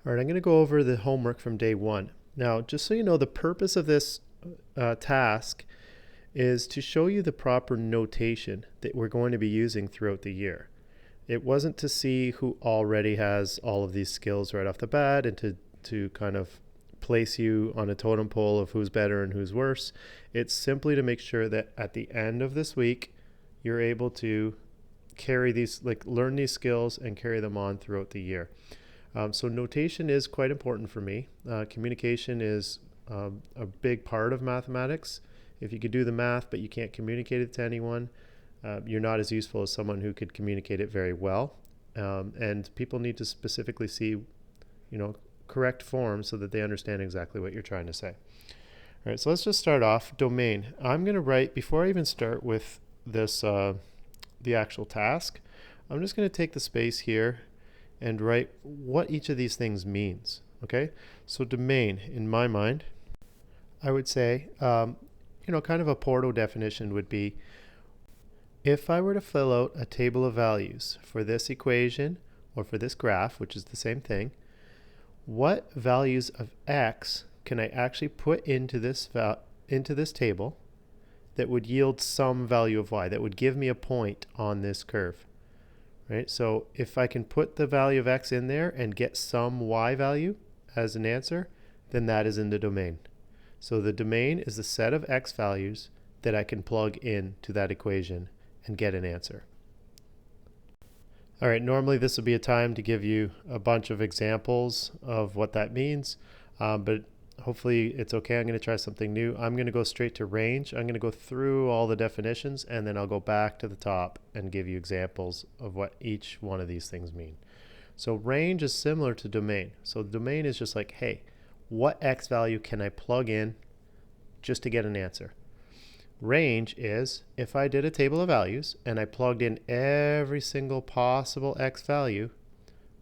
All right, I'm going to go over the homework from day one. Now, just so you know, the purpose of this task is to show you the proper notation that we're going to be using throughout the year. It wasn't to see who already has all of these skills right off the bat and to kind of place you on a totem pole of who's better and who's worse. It's simply to make sure that at the end of this week, you're able to carry these, learn these skills and carry them on throughout the year. So notation is quite important for me. Communication is a big part of mathematics. If you could do the math but you can't communicate it to anyone, you're not as useful as someone who could communicate it very well. And people need to specifically see, correct form so that they understand exactly what you're trying to say. All right, so let's just start off. Domain. I'm going to write, before I even start with this, the actual task, I'm just going to take the space here and write what each of these things means. Okay, so domain, in my mind, I would say, kind of a Porto definition would be, if I were to fill out a table of values for this equation or for this graph, which is the same thing, what values of x can I actually put into this table that would yield some value of y, that would give me a point on this curve? Right? So if I can put the value of x in there and get some y value as an answer, then that is in the domain. So the domain is the set of x values that I can plug in to that equation and get an answer. All right, normally this would be a time to give you a bunch of examples of what that means, but hopefully it's okay. I'm going to try something new. I'm going to go straight to range. I'm going to go through all the definitions and then I'll go back to the top and give you examples of what each one of these things mean. So range is similar to domain. So domain is just like, hey, what x value can I plug in just to get an answer? Range is if I did a table of values and I plugged in every single possible x value,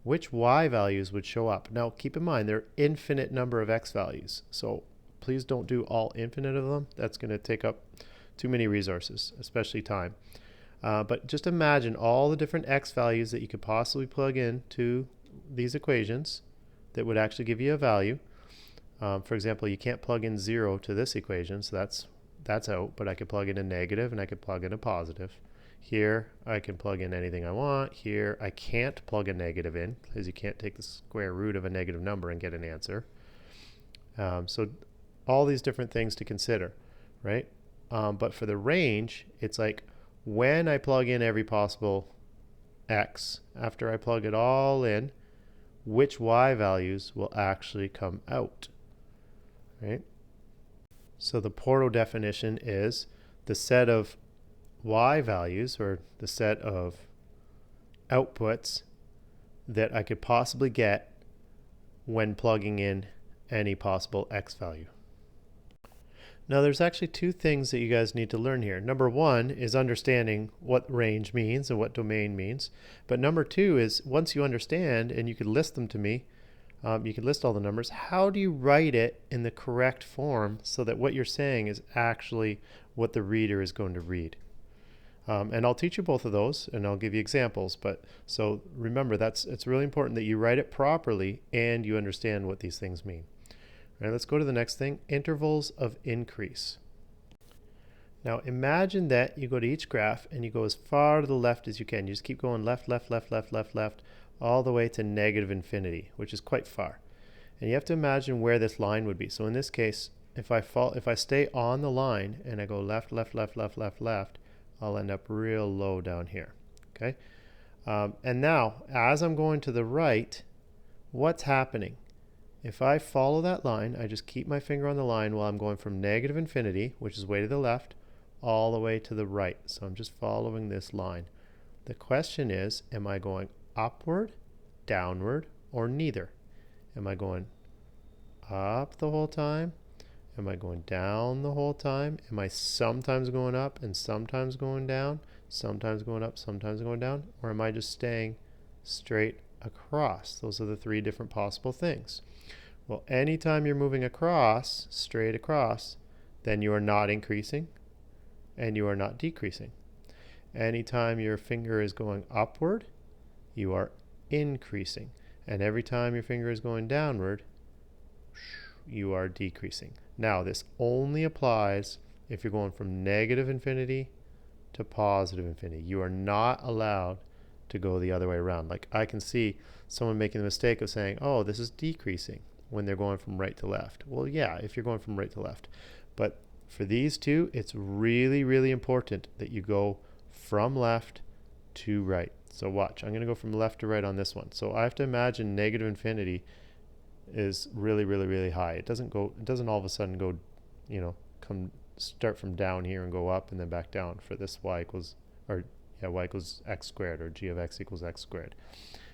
which y values would show up. Now keep in mind there are infinite number of x values, so please don't do all infinite of them. That's going to take up too many resources, especially time. But just imagine all the different x values that you could possibly plug in to these equations that would actually give you a value. For example, you can't plug in 0 to this equation, so that's out, but I could plug in a negative and I could plug in a positive. Here I can plug in anything I want. Here I can't plug a negative in because you can't take the square root of a negative number and get an answer. So all these different things to consider, right? But for the range, it's like when I plug in every possible x, after I plug it all in, which y values will actually come out, right? So the Porto definition is the set of y values, or the set of outputs that I could possibly get when plugging in any possible x value. Now there's actually two things that you guys need to learn here. Number one is understanding what range means and what domain means. But number two is, once you understand and you could list them to me, you can list all the numbers, how do you write it in the correct form so that what you're saying is actually what the reader is going to read? And I'll teach you both of those and I'll give you examples. But so remember, it's really important that you write it properly and you understand what these things mean. All right, let's go to the next thing, intervals of increase. Now imagine that you go to each graph and you go as far to the left as you can. You just keep going left, left, left, left, left, left, all the way to negative infinity, which is quite far. And you have to imagine where this line would be. So in this case, if I stay on the line and I go left, left, left, left, left, left, I'll end up real low down here. Okay. And now, as I'm going to the right, what's happening? If I follow that line, I just keep my finger on the line while I'm going from negative infinity, which is way to the left, all the way to the right. So I'm just following this line. The question is, am I going upward, downward, or neither? Am I going up the whole time? Am I going down the whole time? Am I sometimes going up and sometimes going down? Sometimes going up, sometimes going down? Or am I just staying straight across? Those are the three different possible things. Well, anytime you're moving across, straight across, then you are not increasing and you are not decreasing. Anytime your finger is going upward, you are increasing. And every time your finger is going downward, you are decreasing. Now, this only applies if you're going from negative infinity to positive infinity. You are not allowed to go the other way around. Like I can see someone making the mistake of saying, oh, this is decreasing when they're going from right to left. Well, yeah, if you're going from right to left. But for these two, it's really, really important that you go from left to right. So watch, I'm going to go from left to right on this one. So I have to imagine negative infinity is really, really, really high. It doesn't all of a sudden go, start from down here and go up and then back down for this y equals x squared, or g of x equals x squared.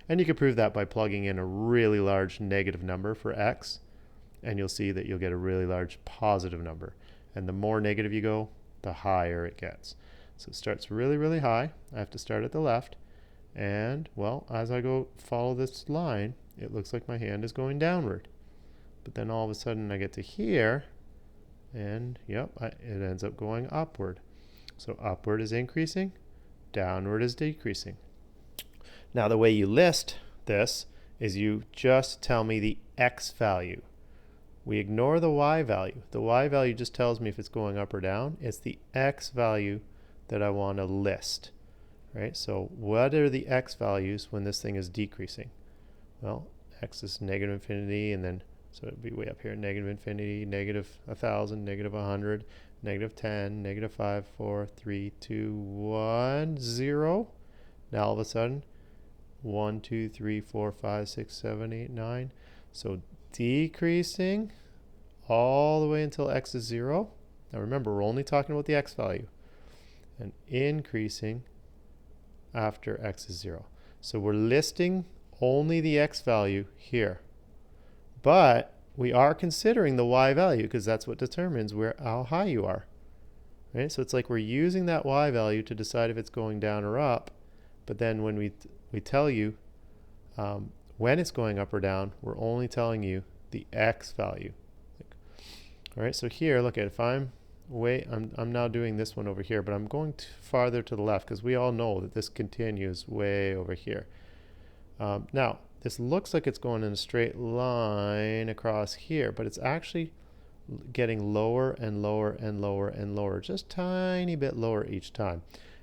And you can prove that by plugging in a really large negative number for x, and you'll see that you'll get a really large positive number. And the more negative you go, the higher it gets. So it starts really, really high. I have to start at the left. And, well, as I go follow this line, it looks like my hand is going downward. But then all of a sudden I get to here, and yep, it ends up going upward. So upward is increasing, downward is decreasing. Now the way you list this is you just tell me the x value. We ignore the y value. The y value just tells me if it's going up or down. It's the x value that I want to list. Right? So what are the x values when this thing is decreasing? Well, x is negative infinity, and then so it would be way up here, negative infinity, negative 1,000, negative 100, negative 10, negative 5, 4, 3, 2, 1, 0. Now all of a sudden, 1, 2, 3, 4, 5, 6, 7, 8, 9. So decreasing all the way until x is 0. Now remember, we're only talking about the x value. And increasing after x is 0. So we're listing only the x value here. But we are considering the y value because that's what determines how high you are. Right? So it's like we're using that y value to decide if it's going down or up. But then when we tell you when it's going up or down, we're only telling you the x value. All right, so here, look at if I'm now doing this one over here, but I'm going farther to the left because we all know that this continues way over here. Now, this looks like it's going in a straight line across here, but it's actually getting lower and lower and lower and lower, just tiny bit lower each time.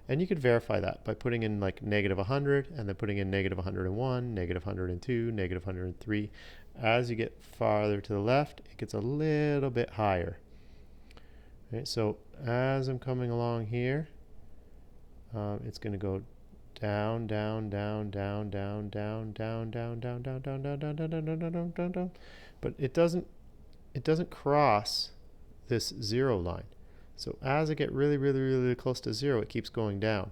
And you could verify that by putting in like negative 100 and then putting in negative 101, negative 102, negative 103. As you get farther to the left, it gets a little bit higher. Okay, so as I'm coming along here, it's going to go down, down, down, down, down, down, down, down, down, down, down, down, down, down, down, down, down, down, down. But it doesn't cross this 0 line. So as I get really, really, really close to 0, it keeps going down.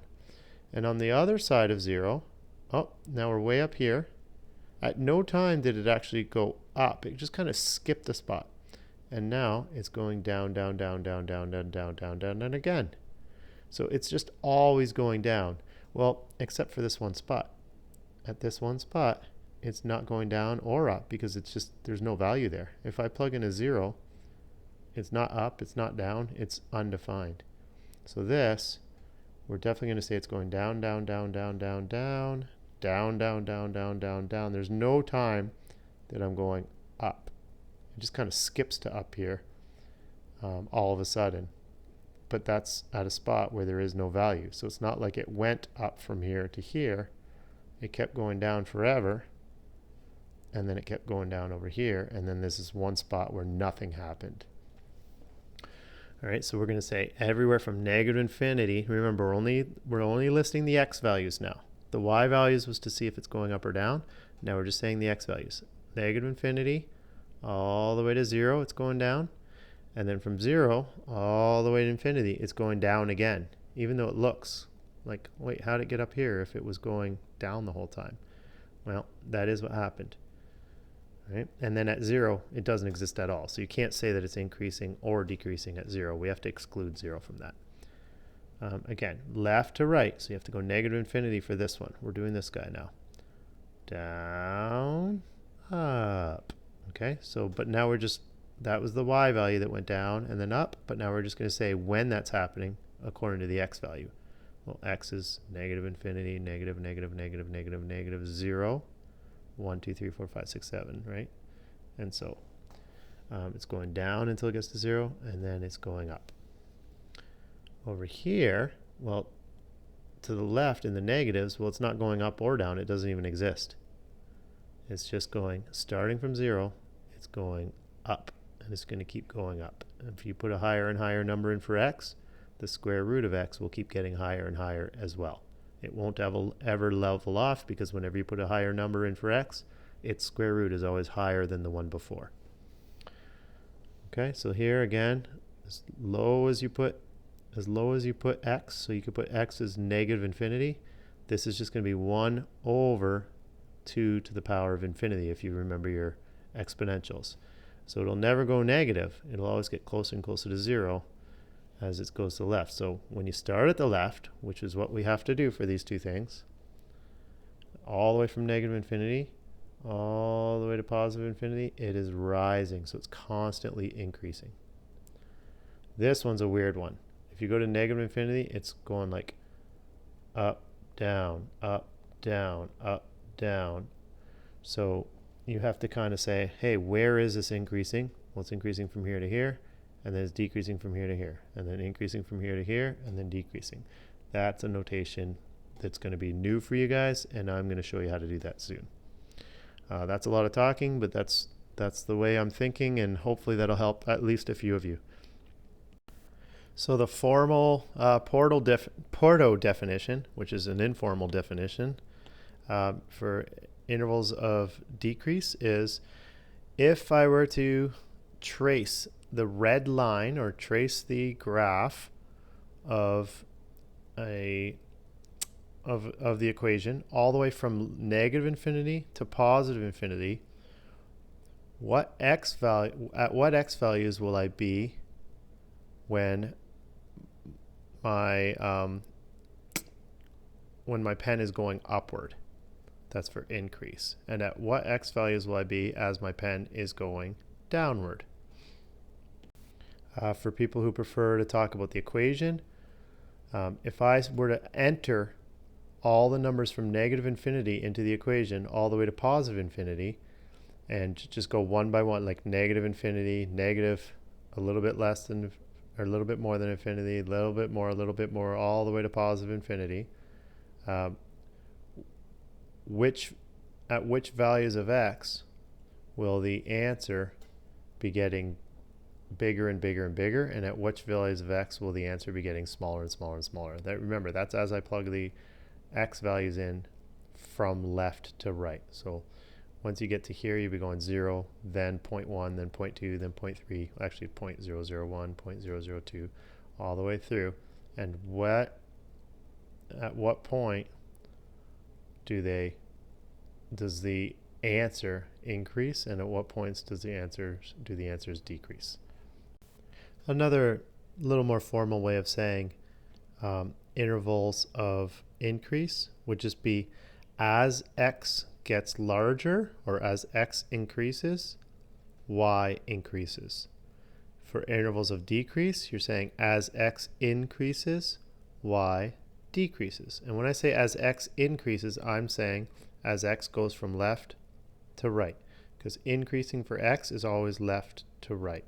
And on the other side of 0, oh, now we're way up here. At no time did it actually go up. It just kind of skipped a spot. And now it's going down, down, down, down, down, down, down, down, down, and again. So it's just always going down. Well, except for this one spot. At this one spot, it's not going down or up because it's just, there's no value there. If I plug in a 0, it's not up, it's not down, it's undefined. So this, we're definitely going to say it's going down, down, down, down, down, down, down, down, down, down, down, down. There's no time that I'm going up. It just kind of skips to up here all of a sudden. But that's at a spot where there is no value. So it's not like it went up from here to here. It kept going down forever. And then it kept going down over here. And then this is one spot where nothing happened. All right, so we're going to say everywhere from negative infinity. Remember, we're only listing the x values now. The y values was to see if it's going up or down. Now we're just saying the x values. Negative infinity, all the way to 0, it's going down. And then from 0 all the way to infinity, it's going down again, even though it looks like, wait, how did it get up here if it was going down the whole time? Well, that is what happened. Right? And then at 0, it doesn't exist at all. So you can't say that it's increasing or decreasing at 0. We have to exclude 0 from that. Again, left to right. So you have to go negative infinity for this one. We're doing this guy now. Down, up. Okay, so but now we're just, that was the y value that went down and then up, but now we're just going to say when that's happening according to the x value. Well, x is negative infinity, negative, negative, negative, negative, negative, 0, 1, 2, 3, 4, 5, 6, 7, right? And so it's going down until it gets to 0, and then it's going up. Over here, well, to the left in the negatives, well, it's not going up or down. It doesn't even exist. It's just going, starting from 0, it's going up, and it's going to keep going up. And if you put a higher and higher number in for x, the square root of x will keep getting higher and higher as well. It won't ever level off, because whenever you put a higher number in for x, its square root is always higher than the one before. Okay, so here again, as low as you put x, so you could put x as negative infinity, this is just going to be 1 over 2 to the power of infinity if you remember your exponentials. So it'll never go negative. It'll always get closer and closer to 0 as it goes to the left. So when you start at the left, which is what we have to do for these two things, all the way from negative infinity all the way to positive infinity, it is rising. So it's constantly increasing. This one's a weird one. If you go to negative infinity, it's going like up, down, up, down, up, down. So you have to kind of say, hey, where is this increasing? Well, it's increasing from here to here, and then it's decreasing from here to here, and then increasing from here to here, and then decreasing. That's a notation that's going to be new for you guys, and I'm going to show you how to do that soon. That's a lot of talking, but that's the way I'm thinking, and hopefully that'll help at least a few of you. So the formal Porto definition, which is an informal definition for intervals of decrease, is if I were to trace the red line or trace the graph of the equation all the way from negative infinity to positive infinity, at what x values will I be when my pen is going upward? That's for increase. And at what x values will I be as my pen is going downward? For people who prefer to talk about the equation, if I were to enter all the numbers from negative infinity into the equation all the way to positive infinity, and just go one by one, like negative infinity, negative, a little bit less than, or a little bit more than infinity, a little bit more, all the way to positive infinity, at which values of x will the answer be getting bigger and bigger and bigger, and at which values of x will the answer be getting smaller and smaller and smaller? Remember, that's as I plug the x values in from left to right. So once you get to here, you'll be going 0, then 0.1, then 0.2, then 0.3, actually 0.001, 0.002, all the way through. And at what point does the answer increase, and at what points do the answers decrease? Another little more formal way of saying intervals of increase would just be as x gets larger, or as x increases, y increases. For intervals of decrease, you're saying as x increases, y decreases. And when I say as x increases, I'm saying as x goes from left to right, because increasing for x is always left to right.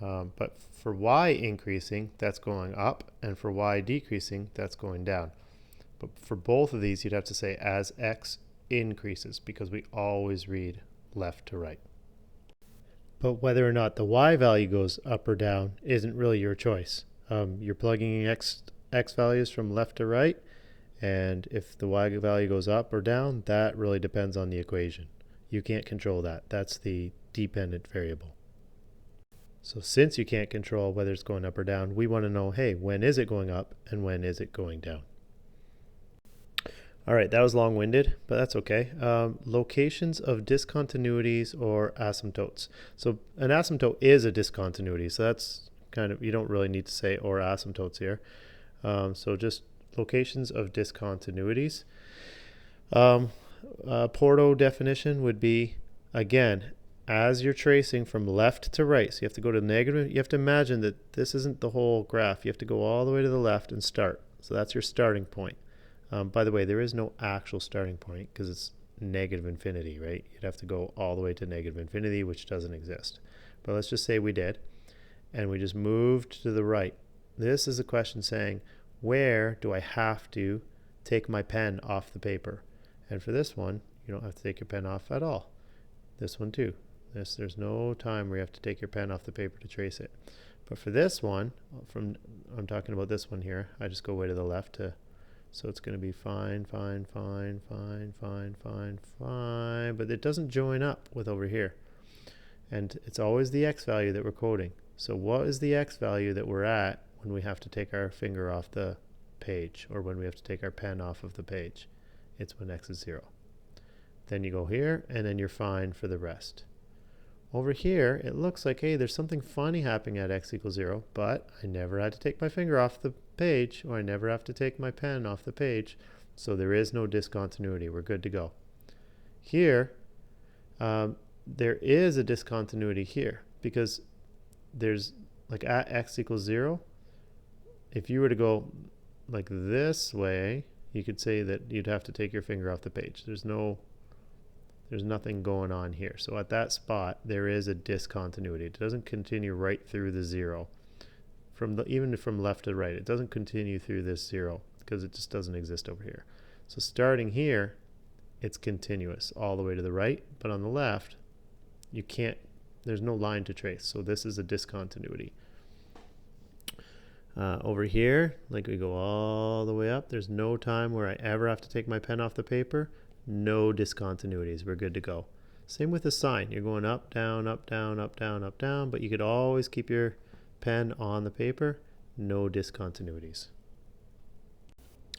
But for y increasing, that's going up, and for y decreasing, that's going down. But for both of these, you'd have to say as x increases, because we always read left to right. But whether or not the y value goes up or down isn't really your choice. You're plugging in x values from left to right, and if the y value goes up or down, that really depends on the equation. You can't control that. That's the dependent variable. So since you can't control whether it's going up or down, we want to know, hey, when is it going up and when is it going down? All right, that was long-winded, but that's okay. Locations of discontinuities or asymptotes. So an asymptote is a discontinuity, so that's kind of, you don't really need to say or asymptotes here. So just locations of discontinuities. Porto definition would be, again, as you're tracing from left to right, so you have to go to negative, you have to imagine that this isn't the whole graph. You have to go all the way to the left and start. So that's your starting point. By the way, there is no actual starting point because it's negative infinity, right? You'd have to go all the way to negative infinity, which doesn't exist. But let's just say we did, and we just moved to the right. This is a question saying, where do I have to take my pen off the paper? And for this one, you don't have to take your pen off at all. This one too. There's no time where you have to take your pen off the paper to trace it. But for this one, I'm talking about this one here, I just go way to the left to, so it's going to be fine, fine, fine, fine, fine, fine, fine, but it doesn't join up with over here. And it's always the x value that we're coding. So what is the x value that we're at when we have to take our finger off the page, or when we have to take our pen off of the page? It's when x is 0. Then you go here, and then you're fine for the rest. Over here, it looks like, hey, there's something funny happening at x equals 0, but I never had to take my finger off the page, or I never have to take my pen off the page, so there is no discontinuity. We're good to go. Here, there is a discontinuity here, because there's, like at x equals 0, if you were to go like this way, you could say that you'd have to take your finger off the page. There's nothing going on here. So at that spot, there is a discontinuity. It doesn't continue right through the 0. Even from left to right, it doesn't continue through this 0 because it just doesn't exist over here. So starting here, it's continuous all the way to the right, but on the left, you can't, there's no line to trace. So this is a discontinuity. Over here, like we go all the way up, there's no time where I ever have to take my pen off the paper. No discontinuities. We're good to go. Same with the sign. You're going up, down, up, down, up, down, up, down, but you could always keep your pen on the paper. No discontinuities.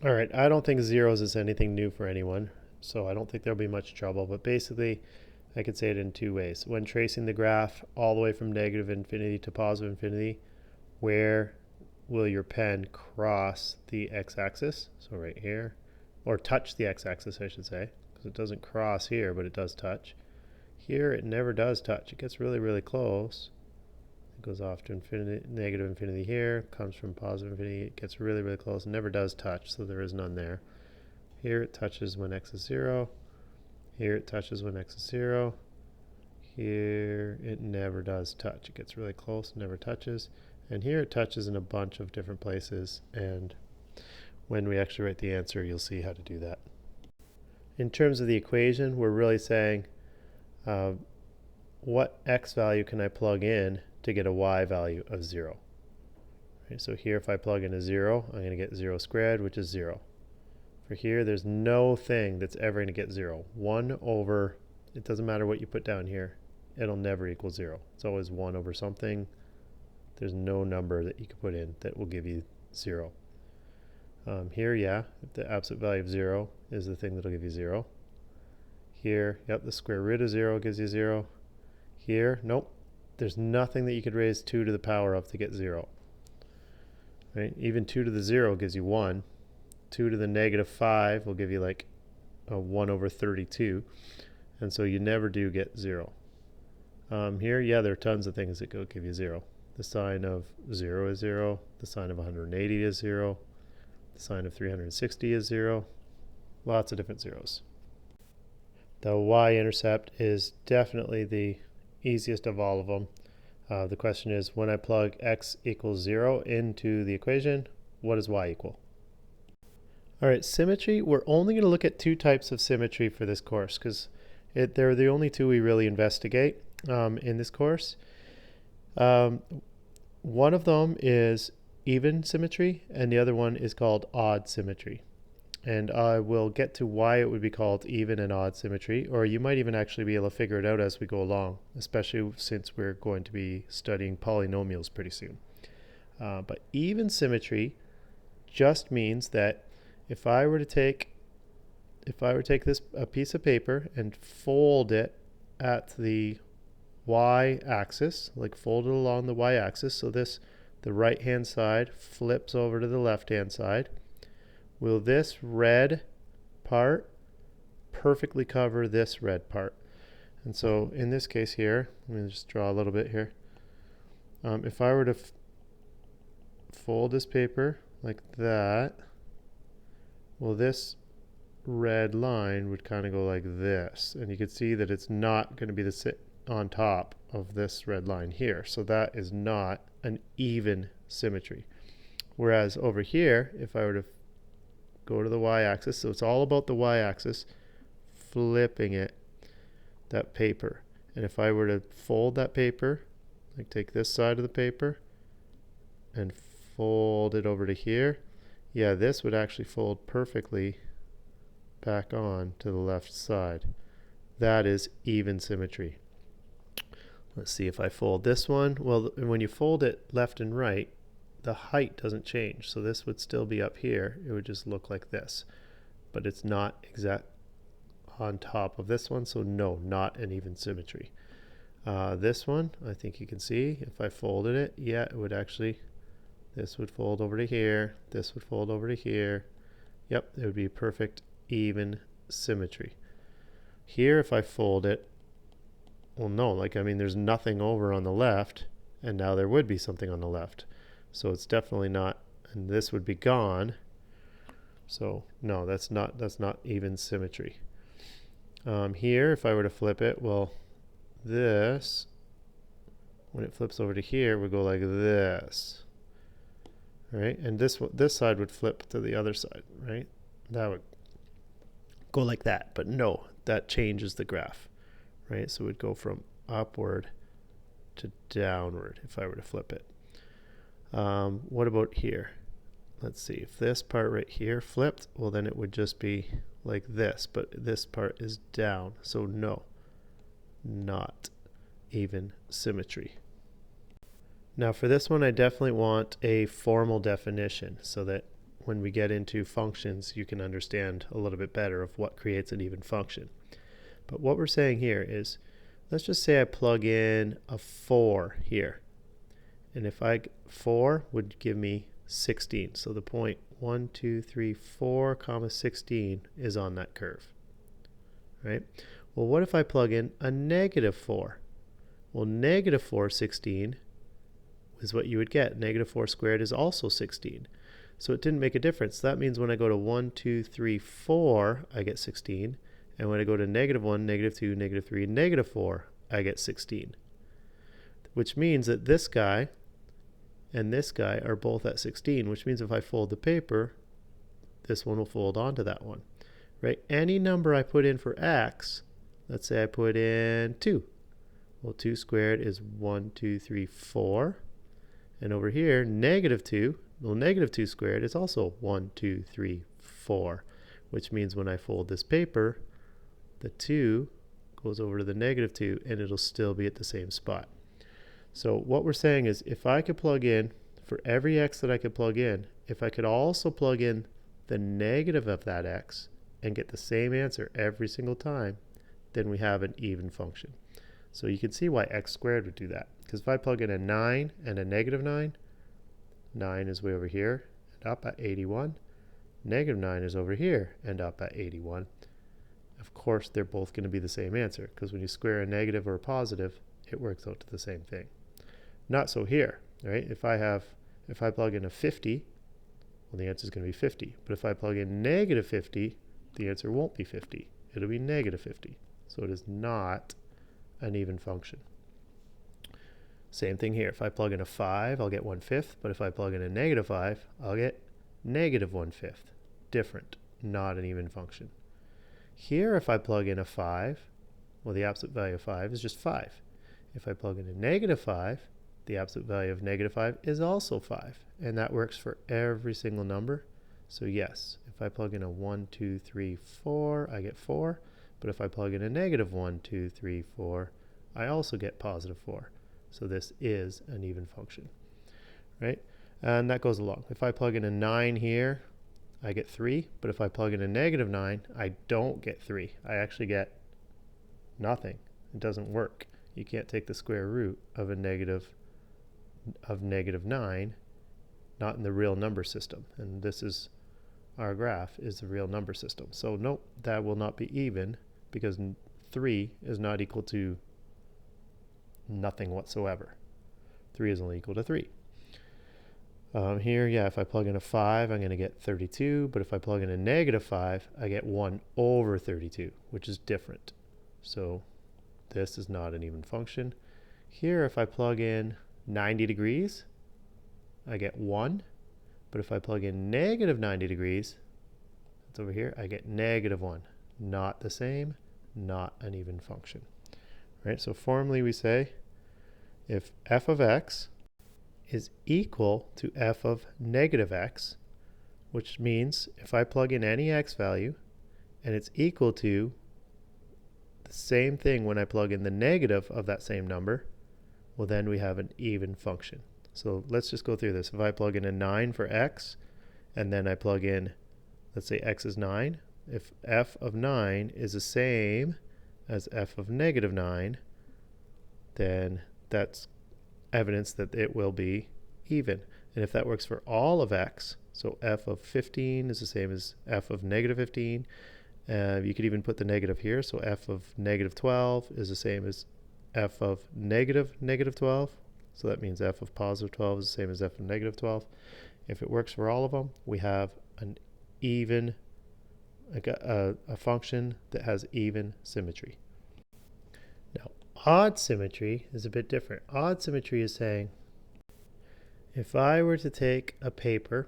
All right, I don't think zeros is anything new for anyone, so I don't think there'll be much trouble, but basically I could say it in two ways. When tracing the graph all the way from negative infinity to positive infinity, where will your pen cross the x-axis? So right here, or touch the x-axis, I should say, because it doesn't cross here, but it does touch. Here, it never does touch. It gets really, really close. It goes off to infinity, negative infinity here, comes from positive infinity. It gets really, really close. It never does touch, so there is none there. Here, it touches when x is 0. Here, it touches when x is 0. Here, it never does touch. It gets really close, never touches. And here, it touches in a bunch of different places, and when we actually write the answer, you'll see how to do that. In terms of the equation, we're really saying what x value can I plug in to get a y value of 0. Right, so here, if I plug in a 0, I'm going to get 0 squared, which is 0. For here, there's no thing that's ever going to get 0. 1 over, it doesn't matter what you put down here, it'll never equal 0. It's always 1 over something. There's no number that you can put in that will give you 0. Here, yeah, the absolute value of 0 is the thing that'll give you 0. Here, yep, the square root of 0 gives you 0. Here, nope, there's nothing that you could raise 2 to the power of to get 0. Right? Even 2 to the 0 gives you 1. 2 to the negative 5 will give you like a 1 over 32. And so you never do get 0. Here, yeah, there are tons of things that will give you 0. The sign of 0 is 0. The sign of 180 is 0. The sign of 360 is 0. Lots of different zeros. The y-intercept is definitely the easiest of all of them. The question is, when I plug x equals 0 into the equation, what does y equal? All right, symmetry. We're only going to look at two types of symmetry for this course because they're the only two we really investigate in this course. One of them is even symmetry, and the other one is called odd symmetry. And I will get to why it would be called even and odd symmetry, or you might even actually be able to figure it out as we go along, especially since we're going to be studying polynomials pretty soon. But even symmetry just means that if I were to take a piece of paper and fold it at the y-axis, like fold it along the y-axis, so the right-hand side flips over to the left-hand side, will this red part perfectly cover this red part? And so in this case here, let me just draw a little bit here. If I were to fold this paper like that, will this red line would kind of go like this. And you can see that it's not going to be on top of this red line here. So that is not an even symmetry. Whereas over here, if I were to go to the y-axis, so it's all about the y-axis, flipping it, that paper. And if I were to fold that paper, like take this side of the paper and fold it over to here, yeah, this would actually fold perfectly back on to the left side. That is even symmetry. Let's see if I fold this one. Well, when you fold it left and right, the height doesn't change. So this would still be up here. It would just look like this. But it's not exact on top of this one, so no, not an even symmetry. This one, I think you can see, if I folded it, yeah, it would actually, this would fold over to here, this would fold over to here. Yep, it would be perfect even symmetry. Here, if I fold it, well, no, like, I mean, there's nothing over on the left, and now there would be something on the left. So it's definitely not, and this would be gone. So no, that's not even symmetry. Here, if I were to flip it, well, this, when it flips over to here, would go like this, right? And this side would flip to the other side, right? That would go like that, but no, that changes the graph, right? So it would go from upward to downward if I were to flip it. What about here? Let's see, if this part right here flipped, well, then it would just be like this, but this part is down, so no, not even symmetry. Now for this one, I definitely want a formal definition so that when we get into functions, you can understand a little bit better of what creates an even function. But what we're saying here is, let's just say I plug in a 4 here. And if 4 would give me 16. So the point 1, 2, 3, 4, comma 16 is on that curve, right? Well, what if I plug in a negative 4? Well, negative 4, 16 is what you would get. Negative 4 squared is also 16. So it didn't make a difference. That means when I go to 1, 2, 3, 4, I get 16. And when I go to negative 1, negative 2, negative 3, negative 4, I get 16. Which means that this guy and this guy are both at 16, which means if I fold the paper, this one will fold onto that one, right? Any number I put in for x, let's say I put in 2. Well, 2 squared is 1, 2, 3, 4. And over here, negative 2, well, negative 2 squared is also 1, 2, 3, 4, which means when I fold this paper, the 2 goes over to the negative 2, and it'll still be at the same spot. So what we're saying is if I could plug in, for every x that I could plug in, if I could also plug in the negative of that x and get the same answer every single time, then we have an even function. So you can see why x squared would do that. Because if I plug in a 9 and a negative 9, 9 is way over here and up at 81. Negative 9 is over here and up at 81. Of course, they're both going to be the same answer, because when you square a negative or a positive, it works out to the same thing. Not so here, right? If I plug in a 50, well, the answer is going to be 50. But if I plug in negative 50, the answer won't be 50. It'll be negative 50. So it is not an even function. Same thing here. If I plug in a 5, I'll get 1/5. But if I plug in a negative 5, I'll get negative 1/5. Different, not an even function. Here, if I plug in a 5, well, the absolute value of 5 is just 5. If I plug in a negative 5, the absolute value of negative 5 is also 5. And that works for every single number. So yes, if I plug in a 1, 2, 3, 4, I get 4. But if I plug in a negative 1, 2, 3, 4, I also get positive 4. So this is an even function, right? And that goes along. If I plug in a 9 here, I get 3. But if I plug in a negative 9, I don't get 3. I actually get nothing. It doesn't work. You can't take the square root of negative 9, not in the real number system. And this is, our graph is the real number system. So nope, that will not be even, because 3 is not equal to nothing whatsoever. 3 is only equal to 3. Here, yeah, if I plug in a 5, I'm going to get 32, but if I plug in a negative 5, I get 1 over 32, which is different. So this is not an even function. Here, if I plug in 90 degrees, I get 1, but if I plug in negative 90 degrees, that's over here, I get negative 1. Not the same, not an even function. Right? So formally we say if f of x is equal to f of negative x, which means if I plug in any x value and it's equal to the same thing when I plug in the negative of that same number, well then we have an even function. So let's just go through this. If I plug in a 9 for x and then I plug in, let's say x is 9, if f of 9 is the same as f of negative 9, then that's evidence that it will be even. And if that works for all of x, so f of 15 is the same as f of negative 15, you could even put the negative here, so f of negative 12 is the same as f of negative 12, so that means f of positive 12 is the same as f of negative 12. If it works for all of them, we have an even, a function that has even symmetry. Now, odd symmetry is a bit different. Odd symmetry is saying if I were to take a paper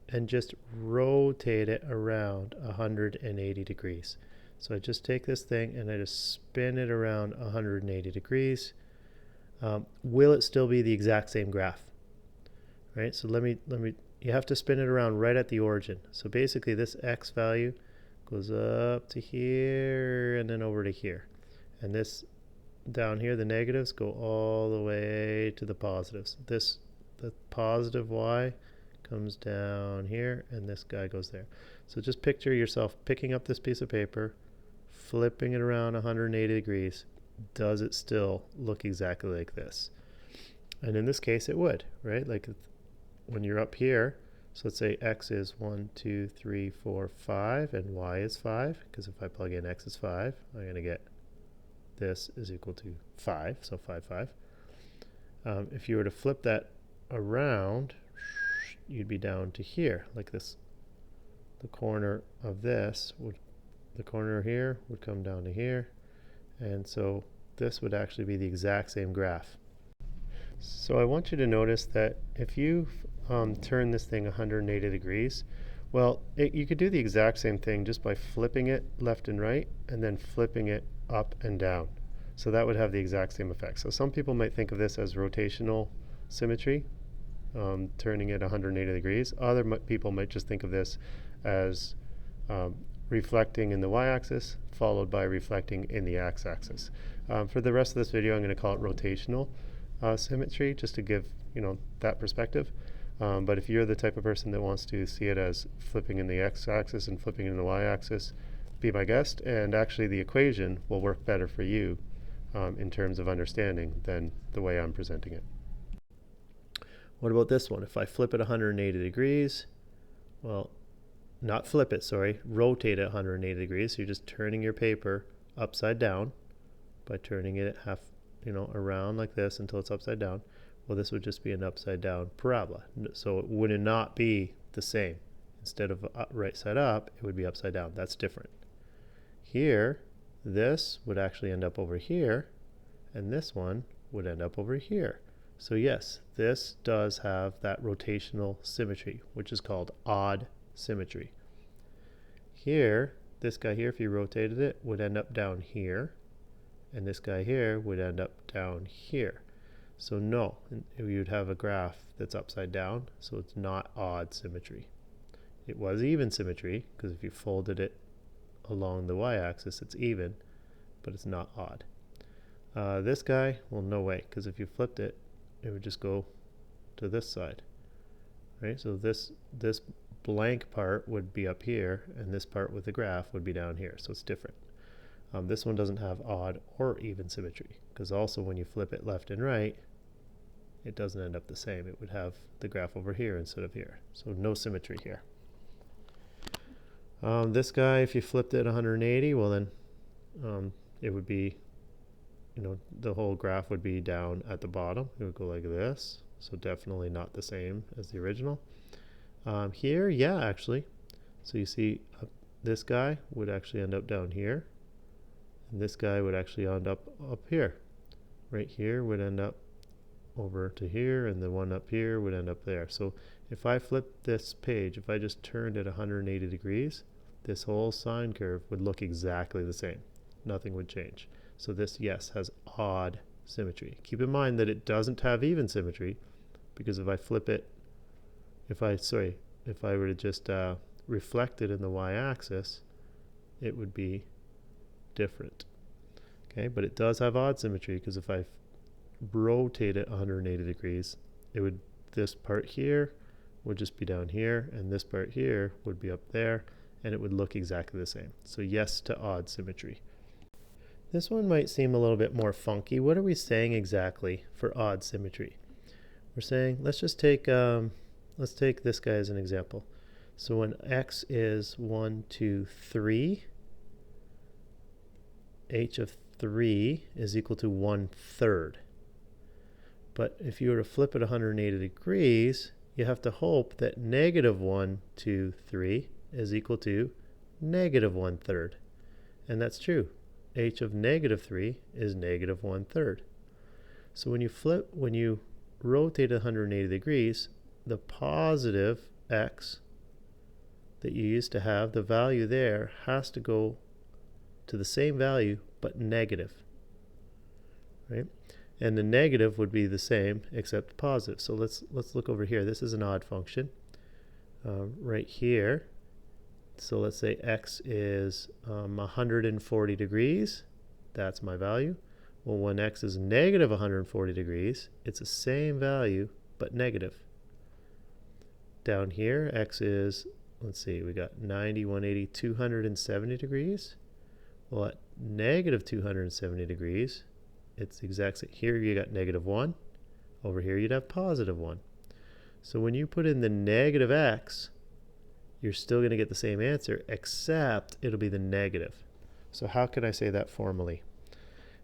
and just rotate it around 180 degrees. So I just take this thing and I just spin it around 180 degrees. Will it still be the exact same graph? Right? So you have to spin it around right at the origin. So basically this x value goes up to here and then over to here. And this down here, the negatives go all the way to the positives. The positive y comes down here and this guy goes there. So just picture yourself picking up this piece of paper, flipping it around 180 degrees. Does it still look exactly like this? And in this case it would, right? Like when you're up here, so let's say x is 1, 2, 3, 4, 5 and y is 5, because if I plug in x is 5, I'm going to get this is equal to 5, so 5, 5. If you were to flip that around, you'd be down to here, like this. The corner of this would, the corner here would come down to here, and so this would actually be the exact same graph. So I want you to notice that if you turn this thing 180 degrees, well, you could do the exact same thing just by flipping it left and right and then flipping it up and down. So that would have the exact same effect. So some people might think of this as rotational symmetry, turning it 180 degrees. Other people might just think of this as reflecting in the y-axis followed by reflecting in the x-axis. For the rest of this video, I'm going to call it rotational symmetry, just to give that perspective. But if you're the type of person that wants to see it as flipping in the x-axis and flipping in the y-axis, be my guest, and actually the equation will work better for you in terms of understanding than the way I'm presenting it. What about this one? If I flip it 180 degrees, well, not flip it, sorry, rotate it 180 degrees. So you're just turning your paper upside down by turning it half, around like this until it's upside down. Well, this would just be an upside down parabola. So it would not be the same. Instead of right side up, it would be upside down. That's different. Here, this would actually end up over here, and this one would end up over here. So yes, this does have that rotational symmetry, which is called odd symmetry. Here, this guy here, if you rotated it, would end up down here, and this guy here would end up down here. So no, you'd have a graph that's upside down, so it's not odd symmetry. It was even symmetry, because if you folded it along the y-axis, it's even, but it's not odd. This guy, well, no way, because if you flipped it, it would just go to this side, right? So this blank part would be up here, and this part with the graph would be down here, so it's different. This one doesn't have odd or even symmetry, because also when you flip it left and right, it doesn't end up the same. It would have the graph over here instead of here, so no symmetry here. This guy, if you flipped it 180, well then it would be, the whole graph would be down at the bottom. It would go like this, so definitely not the same as the original. Here, yeah, actually. So you see this guy would actually end up down here, and this guy would actually end up here. Right here would end up over to here, and the one up here would end up there. So if I flip this page, if I just turned it 180 degrees, this whole sine curve would look exactly the same. Nothing would change. So this, yes, has odd symmetry. Keep in mind that it doesn't have even symmetry, because if I flip it, if I were to just reflect it in the y-axis, it would be different. Okay, but it does have odd symmetry, because if I rotate it 180 degrees, this part here would just be down here, and this part here would be up there, and it would look exactly the same. So yes to odd symmetry. This one might seem a little bit more funky. What are we saying exactly for odd symmetry? We're saying, let's take this guy as an example. So when x is 1, 2, 3, h of 3 is equal to 1/3. But if you were to flip it 180 degrees, you have to hope that negative 1, 2, 3 is equal to negative 1/3. And that's true. H of negative 3 is negative 1/3. So when you rotate 180 degrees, the positive x that you used to have, the value there has to go to the same value but negative, right? And the negative would be the same except positive. So let's look over here. This is an odd function right here. So let's say x is 140 degrees. That's my value. Well, when x is negative 140 degrees, it's the same value but negative. Down here, x is, let's see, we got 90, 180, 270 degrees. Well, at negative 270 degrees, it's the exact same. Here you got negative 1. Over here you'd have positive 1. So when you put in the negative x, you're still going to get the same answer, except it'll be the negative. So how can I say that formally?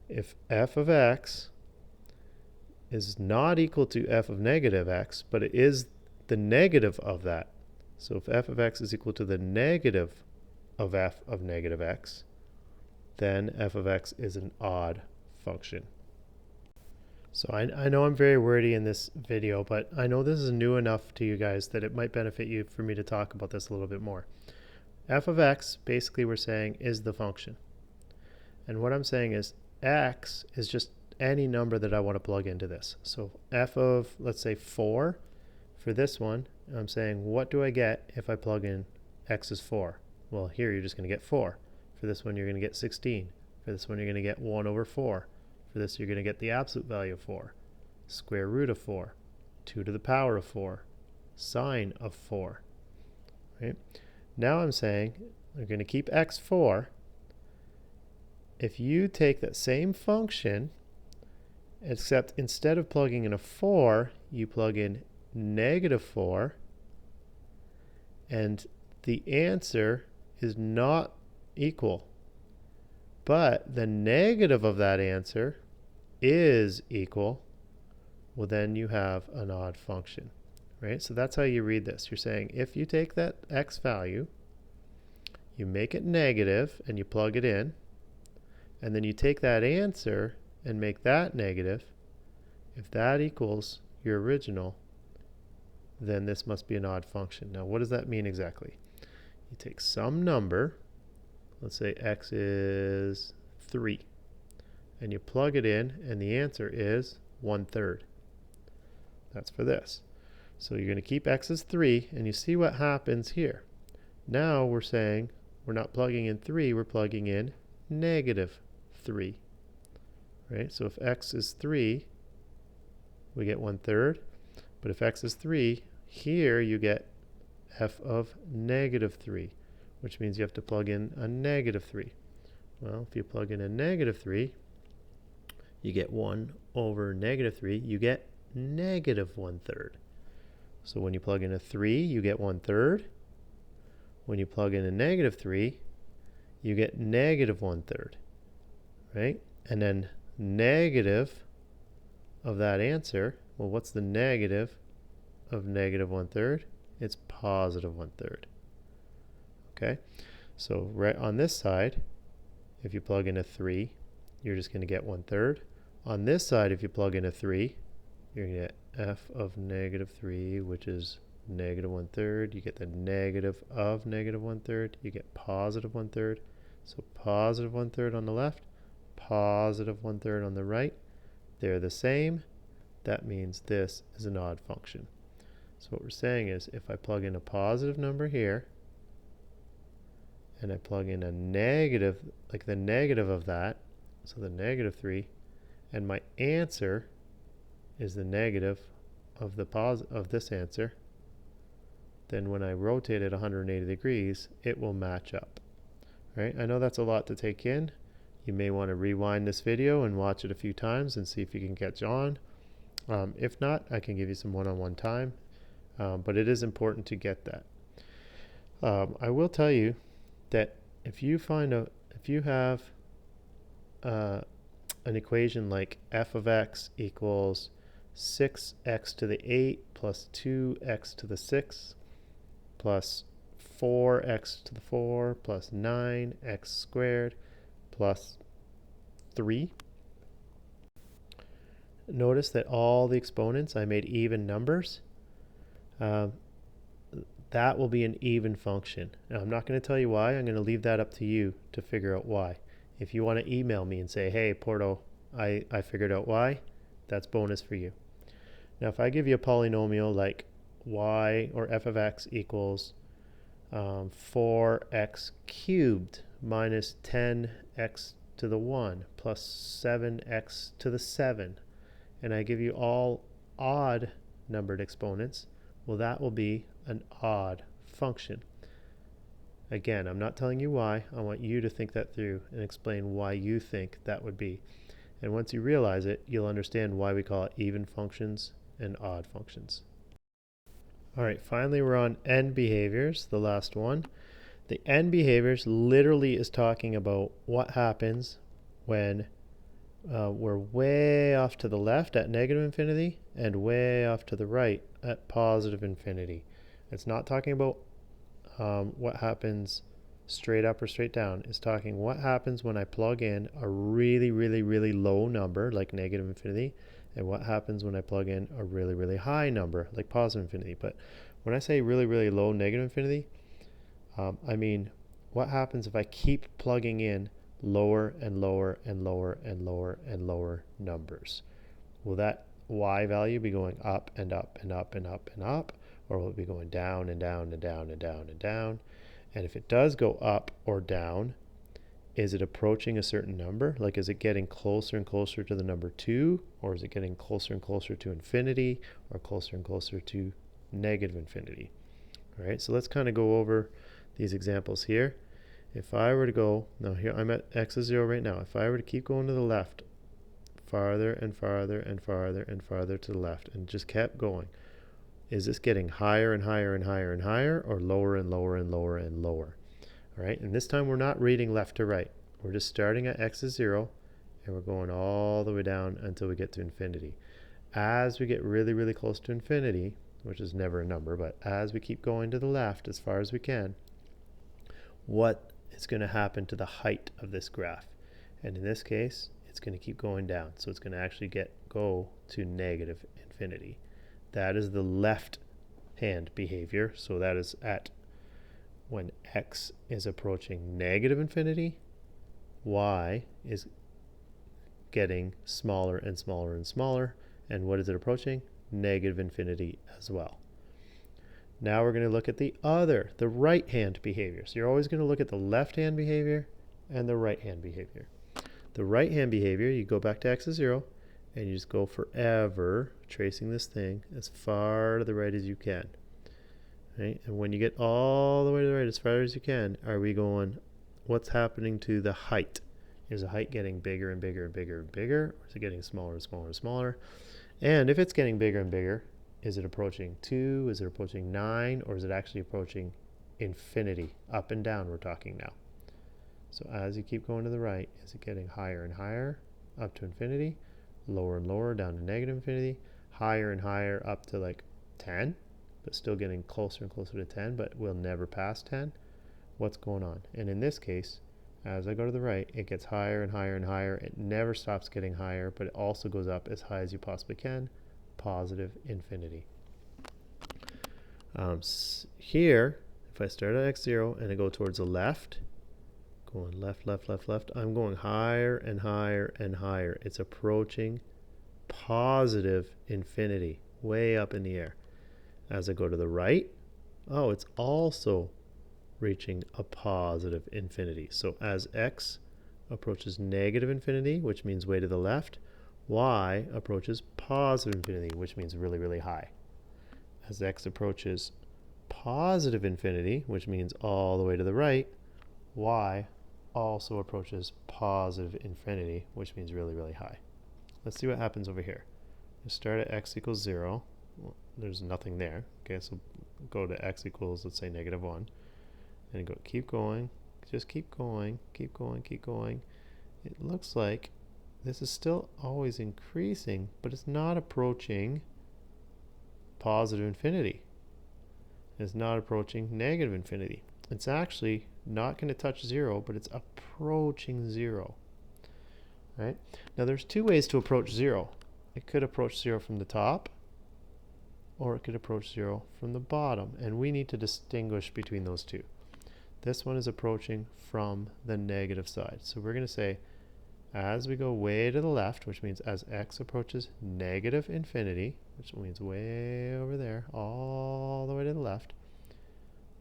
If f of x is not equal to f of negative x, but it is the negative of that. So if f of x is equal to the negative of f of negative x, then f of x is an odd function. So I know I'm very wordy in this video, but I know this is new enough to you guys that it might benefit you for me to talk about this a little bit more. F of x, basically we're saying, is the function. And what I'm saying is x is just any number that I want to plug into this. So f of, let's say 4, for this one, I'm saying, what do I get if I plug in x is 4? Well, here you're just going to get 4. For this one, you're going to get 16. For this one, you're going to get 1 over 4. For this, you're going to get the absolute value of 4, square root of 4, 2 to the power of 4, sine of 4. Right? Now I'm saying we're going to keep x 4. If you take that same function, except instead of plugging in a 4, you plug in negative 4, and the answer is not equal, but the negative of that answer is equal, well then you have an odd function, right? So that's how you read this. You're saying if you take that x value, you make it negative and you plug it in, and then you take that answer and make that negative, if that equals your original, then this must be an odd function. Now what does that mean exactly? You take some number, let's say x is 3, and you plug it in, and the answer is 1/3. That's for this. So you're going to keep x as 3, and you see what happens here. Now we're saying we're not plugging in 3, we're plugging in negative 3. Right? So if x is 3, we get 1/3. But if x is 3, here you get f of negative 3, which means you have to plug in a negative 3. Well, if you plug in a negative 3, you get 1 over negative 3, you get negative 1/3. So when you plug in a 3, you get 1/3. When you plug in a negative 3, you get negative 1/3, right? And then negative of that answer Well, what's the negative of negative 1/3? It's positive 1/3. Okay, so right on this side, if you plug in a 3, you're just going to get 1/3. On this side, if you plug in a 3, you're going to get f of negative 3, which is negative 1/3. You get the negative of negative 1/3. You get positive 1/3. So positive 1/3 on the left, positive 1/3 on the right. They're the same. That means this is an odd function. So what we're saying is if I plug in a positive number here, and I plug in a negative, like the negative of that, so the negative 3, and my answer is the negative of the of this answer, then when I rotate it 180 degrees, it will match up. Right? I know that's a lot to take in. You may want to rewind this video and watch it a few times and see if you can catch on. If not, I can give you some one-on-one time, but it is important to get that. I will tell you that if you have an equation like f of x equals 6x to the 8 plus 2x to the 6 plus 4x to the 4 plus 9x squared plus 3. Notice that all the exponents I made even numbers. That will be an even function. Now, I'm not going to tell you why. I'm going to leave that up to you to figure out why. If you want to email me and say, hey, Porto, I figured out why, that's bonus for you. Now, if I give you a polynomial like y or f of x equals 4x cubed minus 10x to the 1 plus 7x to the 7, and I give you all odd numbered exponents, well, that will be an odd function. Again, I'm not telling you why. I want you to think that through and explain why you think that would be. And once you realize it, you'll understand why we call it even functions and odd functions. All right, finally we're on end behaviors, the last one. The end behaviors literally is talking about what happens when we're way off to the left at negative infinity and way off to the right at positive infinity. It's not talking about what happens straight up or straight down. It's talking what happens when I plug in a really, really, really low number like negative infinity, and what happens when I plug in a really, really high number like positive infinity. But when I say really, really low negative infinity, I mean what happens if I keep plugging in lower and lower and lower and lower and lower numbers? Will that y value be going up and up and up and up and up, or will it be going down and down and down and down and down? And if it does go up or down, is it approaching a certain number? Like, is it getting closer and closer to the number 2, or is it getting closer and closer to infinity, or closer and closer to negative infinity? All right, so let's kind of go over these examples here. If I were to go, now here I'm at x is 0 right now. If I were to keep going to the left, farther and farther and farther and farther to the left, and just kept going, is this getting higher and higher and higher and higher, or lower and lower and lower and lower? All right, and this time we're not reading left to right. We're just starting at x is 0, and we're going all the way down until we get to infinity. As we get really, really close to infinity, which is never a number, but as we keep going to the left as far as we can, what is going to happen to the height of this graph? And in this case, it's going to keep going down. So it's going to actually go to negative infinity. That is the left hand behavior. So that is at when x is approaching negative infinity, y is getting smaller and smaller and smaller. And what is it approaching? Negative infinity as well. Now we're going to look at the right hand behavior. So you're always going to look at the left hand behavior and the right hand behavior. The right hand behavior, you go back to x is 0, and you just go forever tracing this thing as far to the right as you can. Right? And when you get all the way to the right as far as you can, are we going, what's happening to the height? Is the height getting bigger and bigger and bigger and bigger, or is it getting smaller and smaller and smaller? And if it's getting bigger and bigger, is it approaching 2? Is it approaching 9? Or is it actually approaching infinity? Up and down we're talking now. So as you keep going to the right, is it getting higher and higher up to infinity? Lower and lower down to negative infinity? higher and higher up to like 10, but still getting closer and closer to 10, but we'll never pass 10. What's going on? And in this case, as I go to the right, it gets higher and higher and higher. It never stops getting higher, but it also goes up as high as you possibly can, positive infinity. Here, if I start at x0 and I go towards the left, going left, left, left, left, I'm going higher and higher and higher. It's approaching positive infinity, way up in the air. As I go to the right, oh, it's also reaching a positive infinity. So as x approaches negative infinity, which means way to the left, y approaches positive infinity, which means really, really high. As x approaches positive infinity, which means all the way to the right, y also approaches positive infinity, which means really, really high. Let's see what happens over here. We start at x equals 0. Well, there's nothing there. Okay, so go to x equals, let's say, negative 1. And go, keep going, just keep going, keep going, keep going. It looks like this is still always increasing, but it's not approaching positive infinity. It's not approaching negative infinity. It's actually not going to touch 0, but it's approaching 0. Right? Now there's two ways to approach 0. It could approach 0 from the top, or it could approach 0 from the bottom, and we need to distinguish between those two. This one is approaching from the negative side. So we're going to say, as we go way to the left, which means as x approaches negative infinity, which means way over there, all the way to the left,